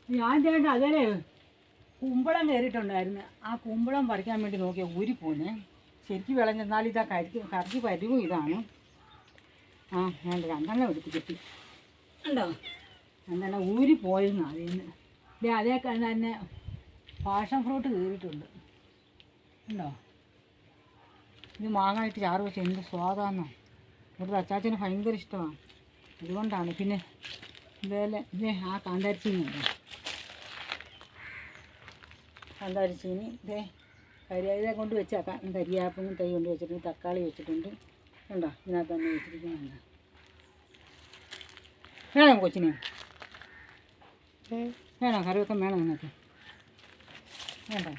ഞാൻ ചേട്ടാ അതേ കുമ്പളം കയറിയിട്ടുണ്ടായിരുന്നു. ആ കുമ്പളം പറിക്കാൻ വേണ്ടി നോക്കിയാൽ ഊരി പോന്നെ. ശരിക്കും വിളഞ്ഞെന്നാൽ ഇതാ കറിക്ക് പരുവും ഇതാണ്. ആ ഞാൻ രണ്ടെണ്ണം എടുത്ത് കിട്ടി ഉണ്ടോ. രണ്ടെണ്ണം ഊരി പോയെന്ന് അതിന് അതേ തന്നെ പാഷൻ ഫ്രൂട്ട് കയറിയിട്ടുണ്ട് ഉണ്ടോ. ഇത് മാങ്ങായിട്ട് ചാറ് വെച്ച് എന്ത് സ്വാദാന്നോ. ഇവിടുത്തെ അച്ചാച്ചന് ഭയങ്കര ഇഷ്ടമാണ്, അതുകൊണ്ടാണ്. പിന്നെ ഇതേ ആ കാന്താരിച്ചീനിയുണ്ട്. കാന്താരിച്ചീനി ഇതേ കരിയാതെ കൊണ്ട് വെച്ചേക്കാം. കരിയാപ്പും തൈ കൊണ്ട് വെച്ചിട്ടുണ്ട്, തക്കാളി വെച്ചിട്ടുണ്ട് ഉണ്ടോ. ഇതിനകത്ത് തന്നെ വെച്ചിരിക്കുന്നുണ്ട്. വേണം കൊച്ചിന്, വേണോ കറി വെക്കാൻ വേണം നിങ്ങൾക്ക് വേണ്ടോ.